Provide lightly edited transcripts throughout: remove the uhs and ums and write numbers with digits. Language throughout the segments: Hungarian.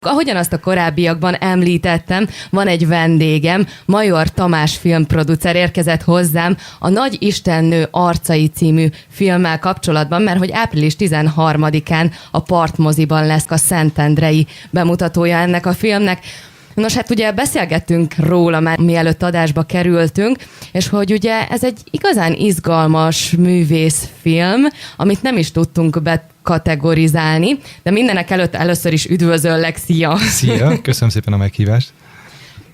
Ahogyan azt a korábbiakban említettem, van egy vendégem, Major Tamás filmproducer érkezett hozzám a Nagy Istennő arcai című filmmel kapcsolatban, mert hogy április 13-án a Partmoziban lesz a szentendrei bemutatója ennek a filmnek. Nos, hát ugye beszélgettünk róla már, mielőtt adásba kerültünk, és hogy ugye ez egy igazán izgalmas művészfilm, amit nem is tudtunk bekategorizálni, de mindenek előtt először is üdvözöllek, szia! Szia, köszönöm szépen a meghívást!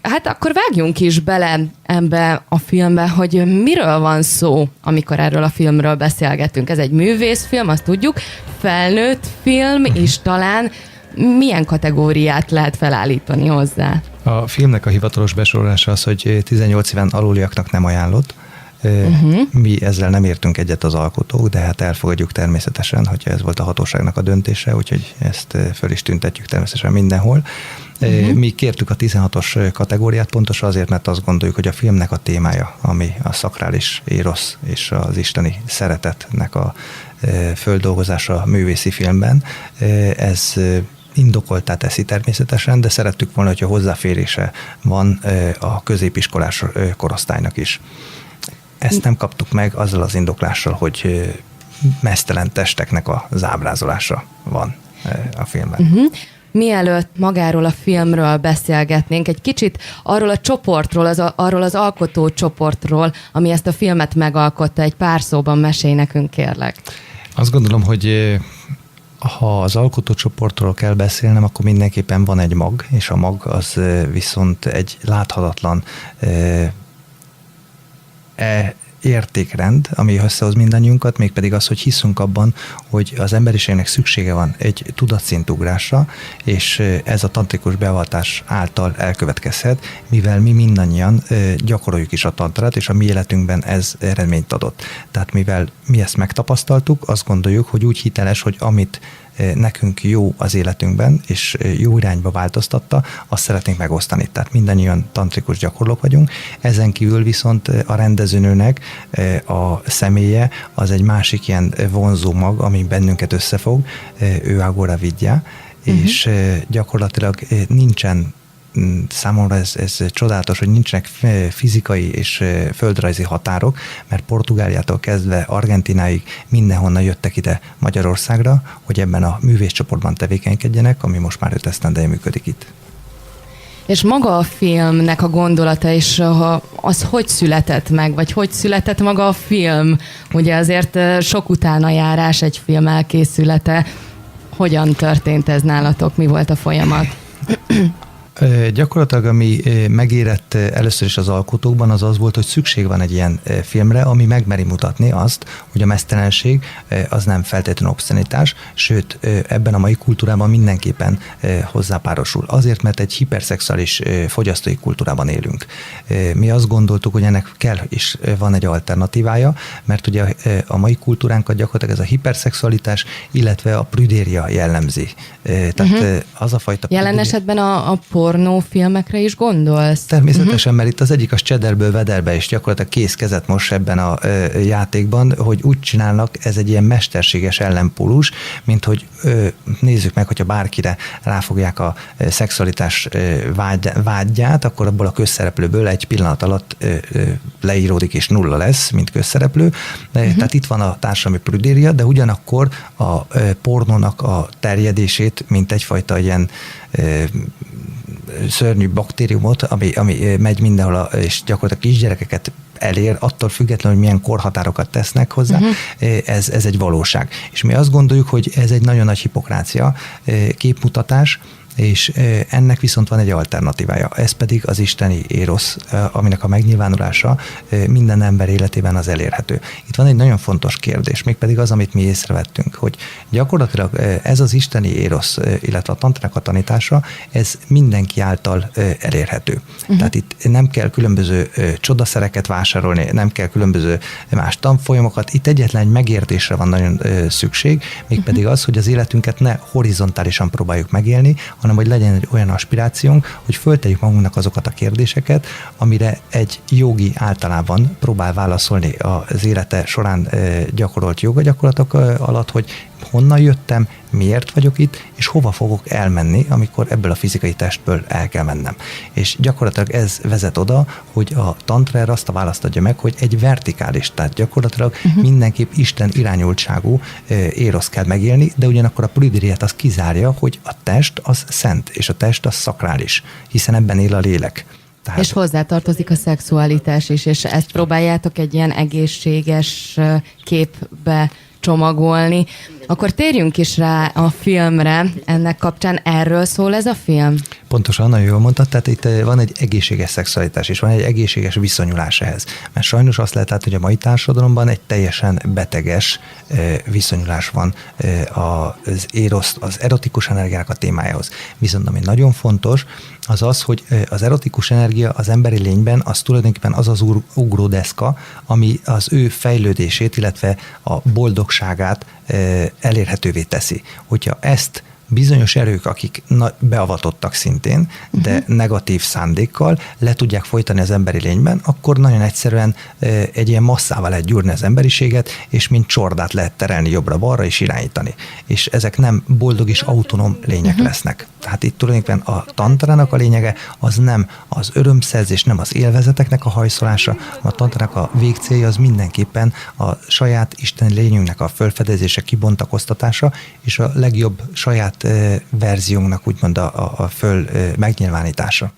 Hát akkor vágjunk is bele ebbe a filmbe, hogy miről van szó, amikor erről a filmről beszélgetünk. Ez egy művészfilm, azt tudjuk, felnőtt film is talán. Milyen kategóriát lehet felállítani hozzá? A filmnek a hivatalos besorolása az, hogy 18 éven aluliaknak nem ajánlott. Mi ezzel nem értünk egyet az alkotók, de hát elfogadjuk természetesen, hogyha ez volt a hatóságnak a döntése, úgyhogy ezt föl is tüntetjük természetesen mindenhol. Mi kértük a 16-os kategóriát pontosan azért, mert azt gondoljuk, hogy a filmnek a témája, ami a szakrális érosz és az isteni szeretetnek a földolgozása a művészi filmben, ez indokoltá teszi természetesen, de szerettük volna, hogyha hozzáférése van a középiskolás korosztálynak is. Ezt nem kaptuk meg azzal az indoklással, hogy meztelen testeknek az ábrázolása van a filmben. Mielőtt magáról a filmről beszélgetnénk, egy kicsit arról a csoportról, arról az alkotó csoportról, ami ezt a filmet megalkotta, egy pár szóban mesélj nekünk, kérlek. Azt gondolom, hogy ha az alkotócsoportról kell beszélnem, akkor mindenképpen van egy mag, és a mag az viszont egy láthatatlan értékrend, ami összehoz mindannyiunkat, mégpedig az, hogy hiszünk abban, hogy az emberiségnek szüksége van egy tudatszintugrásra, és ez a tantrikus beavatás által elkövetkezhet, mivel mi mindannyian gyakoroljuk is a tantrát, és a mi életünkben ez eredményt adott. Tehát mivel mi ezt megtapasztaltuk, azt gondoljuk, hogy úgy hiteles, hogy amit nekünk jó az életünkben, és jó irányba változtatta, azt szeretnénk megosztani. Tehát mindannyian tantrikus gyakorlók vagyunk. Ezen kívül viszont a rendezőnőnek a személye az egy másik ilyen vonzó mag, ami bennünket összefog, ő Agora Vidya, és gyakorlatilag nincsen számomra ez csodálatos, hogy nincsenek fizikai és földrajzi határok, mert Portugáliától kezdve Argentináig mindenhonnan jöttek ide Magyarországra, hogy ebben a művészcsoportban tevékenykedjenek, ami most már 5 esztendeje működik itt. És maga a filmnek a gondolata, és az hogy született meg, vagy hogy született maga a film? Ugye azért sok utánajárás egy film elkészülete. Hogyan történt ez nálatok? Mi volt a folyamat? Gyakorlatilag ami megérett először is az alkotókban, az volt, hogy szükség van egy ilyen filmre, ami megmeri mutatni azt, hogy a meztelenség az nem feltétlenül obszenitás, sőt ebben a mai kultúrában mindenképpen hozzápárosul. Azért, mert egy hiperszexuális fogyasztói kultúrában élünk. Mi azt gondoltuk, hogy ennek kell és van egy alternatívája, mert ugye a mai kultúránkat gyakorlatilag ez a hiperszexualitás, illetve a prüdéria jellemzi. Tehát az a fajta... Jelen esetben a pornófilmekre is gondolsz? Természetesen, mert itt az egyik az csederből vederbe, és gyakorlatilag kész kezet most ebben a játékban, hogy úgy csinálnak, ez egy ilyen mesterséges ellenpólus, mint hogy nézzük meg, hogyha bárkire ráfogják a szexualitás vágyát, akkor abból a közszereplőből egy pillanat alatt leíródik és nulla lesz, mint közszereplő. Tehát itt van a társadalmi prüdéria, de ugyanakkor a pornónak a terjedését, mint egyfajta ilyen szörnyű baktériumot, ami megy mindenhol, és gyakorlatilag kisgyerekeket elér, attól függetlenül, hogy milyen korhatárokat tesznek hozzá, ez egy valóság. És mi azt gondoljuk, hogy ez egy nagyon nagy hipokrácia, képmutatás, és ennek viszont van egy alternatívája. Ez pedig az isteni érosz, aminek a megnyilvánulása minden ember életében az elérhető. Itt van egy nagyon fontos kérdés, mégpedig az, amit mi észrevettünk, hogy gyakorlatilag ez az isteni érosz, illetve a tantrának a tanítása, ez mindenki által elérhető. Tehát itt nem kell különböző csodaszereket vásárolni, nem kell különböző más tanfolyamokat, itt egyetlen egy megértésre van nagyon szükség, mégpedig az, hogy az életünket ne horizontálisan próbáljuk megélni, hanem hogy legyen egy olyan aspirációnk, hogy föltegyük magunknak azokat a kérdéseket, amire egy jogi általában próbál válaszolni az élete során gyakorolt jogagyakorlatok alatt, hogy honnan jöttem, miért vagyok itt, és hova fogok elmenni, amikor ebből a fizikai testből el kell mennem. És gyakorlatilag ez vezet oda, hogy a tantra erre azt a választ adja meg, hogy egy vertikális, tehát gyakorlatilag mindenképp Isten irányultságú éroszt kell megélni, de ugyanakkor a prüdériát az kizárja, hogy a test az szent, és a test az szakrális, hiszen ebben él a lélek. Tehát... És hozzátartozik a szexualitás is, és ezt próbáljátok egy ilyen egészséges képbe csomagolni. Akkor térjünk is rá a filmre, ennek kapcsán erről szól ez a film? Pontosan, nagyon jól mondtad, tehát itt van egy egészséges szexualitás, és van egy egészséges viszonyulás ehhez. Mert sajnos azt lehet, hogy a mai társadalomban egy teljesen beteges viszonyulás van az éroszt, az erotikus energiának a témájához. Viszont ami nagyon fontos, az az, hogy az erotikus energia az emberi lényben az tulajdonképpen az ugródeszka, ami az ő fejlődését, illetve a boldogságát elérhetővé teszi. Hogyha ezt bizonyos erők, akik beavatottak szintén, de negatív szándékkal le tudják folytani az emberi lényben, akkor nagyon egyszerűen egy ilyen masszával lehet gyúrni az emberiséget, és mint csordát lehet terelni jobbra-balra és irányítani. És ezek nem boldog és autonóm lények lesznek. Tehát itt tulajdonképpen a tantrának a lényege az nem az örömszerzés, nem az élvezeteknek a hajszolása, a tantrának a végcélja az mindenképpen a saját isteni lényünknek a felfedezése, kibontakoztatása, és a legjobb saját verziónknak úgymond a megnyilvánítása.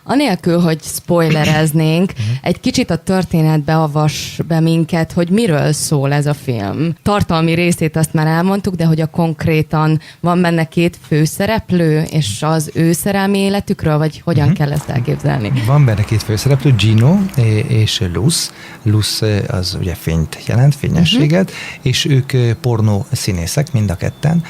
Anélkül, hogy spoilereznénk, egy kicsit a történetbe avass be minket, hogy miről szól ez a film. Tartalmi részét azt már elmondtuk, de hogy a konkrétan van benne két főszereplő, és az ő szerelmi életükről, vagy hogyan kell ezt elképzelni? Van benne két főszereplő, Gino és Luz. Luz az ugye fényt jelent, fényességet, és ők pornó színészek, mind a ketten,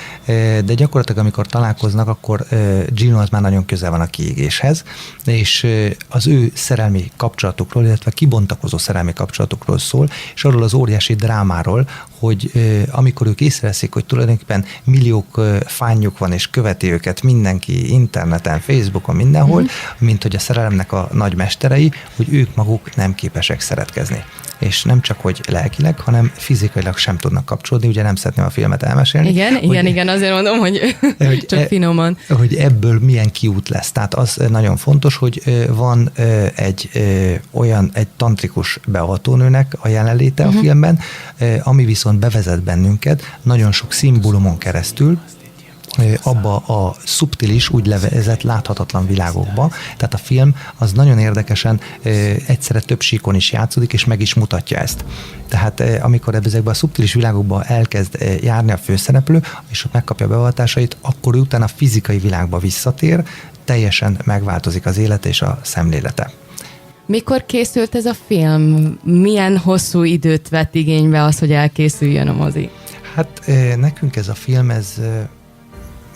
de gyakorlatilag amikor találkoznak, akkor Gino az már nagyon közel van a kiégéshez, és az ő szerelmi kapcsolatukról, illetve kibontakozó szerelmi kapcsolatukról szól, és arról az óriási drámáról, hogy amikor ők észreveszik, hogy tulajdonképpen milliók fánjuk van, és követi őket mindenki interneten, Facebookon, mindenhol, mint hogy a szerelemnek a nagy mesterei, hogy ők maguk nem képesek szeretkezni. És nem csak, hogy lelkileg, hanem fizikailag sem tudnak kapcsolódni, ugye nem szeretném a filmet elmesélni. Igen, azért mondom, hogy csak finoman. Hogy ebből milyen kiút lesz. Tehát az nagyon fontos, hogy van egy tantrikus beavatónőnek a jelenléte a filmben, ami viszont bevezet bennünket nagyon sok szimbólumon keresztül, abba a szubtilis, úgynevezett láthatatlan világokba. Tehát a film az nagyon érdekesen egyszerre több síkon is játszódik, és meg is mutatja ezt. Tehát amikor ezekben a szubtilis világokba elkezd járni a főszereplő, és ott megkapja a beavatásait, akkor utána a fizikai világba visszatér, teljesen megváltozik az élete és a szemlélete. Mikor készült ez a film? Milyen hosszú időt vett igénybe az, hogy elkészüljön a mozi? Hát nekünk ez a film, ez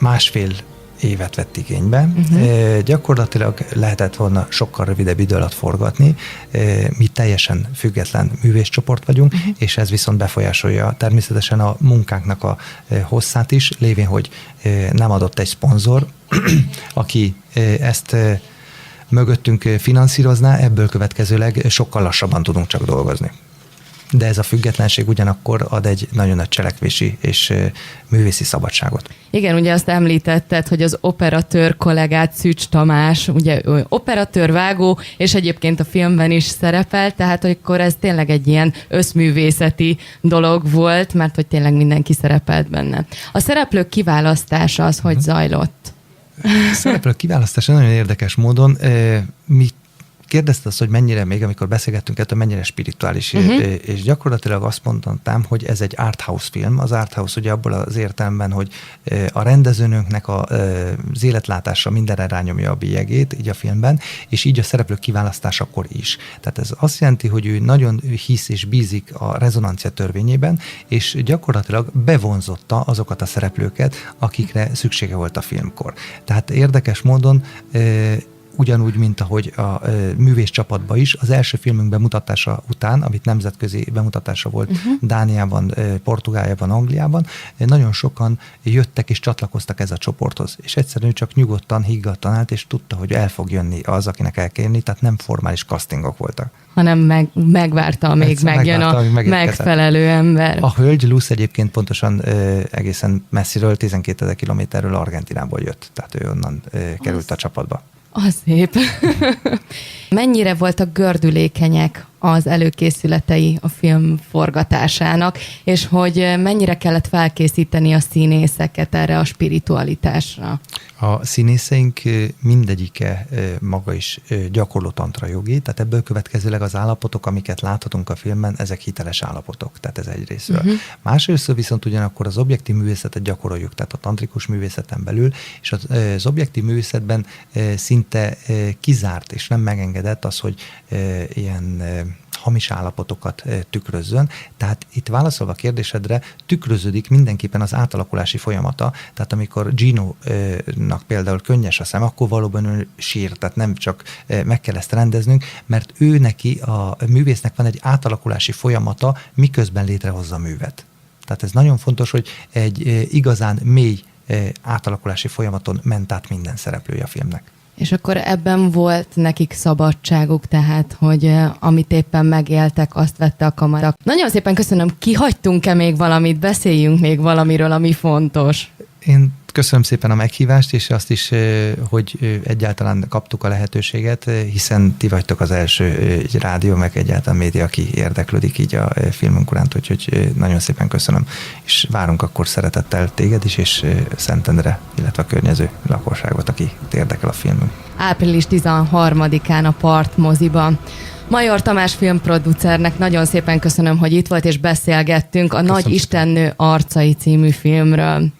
1,5 évet vett igénybe. Gyakorlatilag lehetett volna sokkal rövidebb idő alatt forgatni. Mi teljesen független művészcsoport vagyunk, és ez viszont befolyásolja természetesen a munkánknak a hosszát is, lévén, hogy nem adott egy szponzor, aki ezt mögöttünk finanszírozná, ebből következőleg sokkal lassabban tudunk csak dolgozni. De ez a függetlenség ugyanakkor ad egy nagyon nagy cselekvési és művészi szabadságot. Igen, ugye azt említetted, hogy az operatőr kollégát, Szűcs Tamás, ugye ő operatőr, vágó, és egyébként a filmben is szerepel, tehát akkor ez tényleg egy ilyen összművészeti dolog volt, mert hogy tényleg mindenki szerepelt benne. A szereplők kiválasztása az hogy zajlott? A szereplők kiválasztása nagyon érdekes módon. Mi kérdezte azt, hogy mennyire, még amikor beszélgettünk ettől, mennyire spirituális, és gyakorlatilag azt mondtam, hogy ez egy arthouse film. Az arthouse ugye abból az értelemben, hogy a rendezőnőnknek az életlátása mindenre rányomja a bélyegét, így a filmben, és így a szereplők kiválasztásakor is. Tehát ez azt jelenti, hogy ő nagyon hisz és bízik a rezonancia törvényében, és gyakorlatilag bevonzotta azokat a szereplőket, akikre szüksége volt a filmkor. Tehát érdekes módon ugyanúgy, mint ahogy a művész csapatban is, az első filmünk bemutatása után, amit nemzetközi bemutatása volt Dániában, Portugáliában, Angliában, nagyon sokan jöttek és csatlakoztak ez a csoporthoz. És egyszerűen csak nyugodtan, higgadtan állt, és tudta, hogy el fog jönni az, akinek el kell jönni, tehát nem formális castingok voltak. Hanem megvárta, amíg megjön a megfelelő ember. A hölgy Luce egyébként pontosan egészen messziről, 12 000 kilométerről Argentinából jött, tehát ő onnan került a csapatba. Az szép. Mennyire voltak gördülékenyek az előkészületei a film forgatásának, és hogy mennyire kellett felkészíteni a színészeket erre a spiritualitásra? A színészeink mindegyike maga is gyakorló tantra jogi, tehát ebből következőleg az állapotok, amiket láthatunk a filmben, ezek hiteles állapotok, tehát ez egyrészről. Másrésztről viszont ugyanakkor az objektív művészetet gyakoroljuk, tehát a tantrikus művészeten belül, és az objektív művészetben szinte kizárt és nem megengedett az, hogy ilyen hamis állapotokat tükrözzön. Tehát itt válaszolva a kérdésedre, tükröződik mindenképpen az átalakulási folyamata. Tehát amikor Gino-nak például könnyes a szem, akkor valóban ő sír, tehát nem csak meg kell ezt rendeznünk, mert ő neki, a művésznek van egy átalakulási folyamata, miközben létrehozza a művet. Tehát ez nagyon fontos, hogy egy igazán mély átalakulási folyamaton ment át minden szereplője a filmnek. És akkor ebben volt nekik szabadságuk, tehát, hogy amit éppen megéltek, azt vette a kamera. Nagyon szépen köszönöm, kihagytunk-e még valamit, beszéljünk még valamiről, ami fontos. Én köszönöm szépen a meghívást, és azt is, hogy egyáltalán kaptuk a lehetőséget, hiszen ti vagytok az első rádió, meg egyáltalán média, aki érdeklődik így a filmünk iránt, úgyhogy nagyon szépen köszönöm. És várunk akkor szeretettel téged is, és Szentendre, illetve a környező lakosságot, aki érdekel a filmünk. Április 13-án a Part moziban. Major Tamás filmproducernek nagyon szépen köszönöm, hogy itt volt, és beszélgettünk a Nagy Istennő arcai című filmről.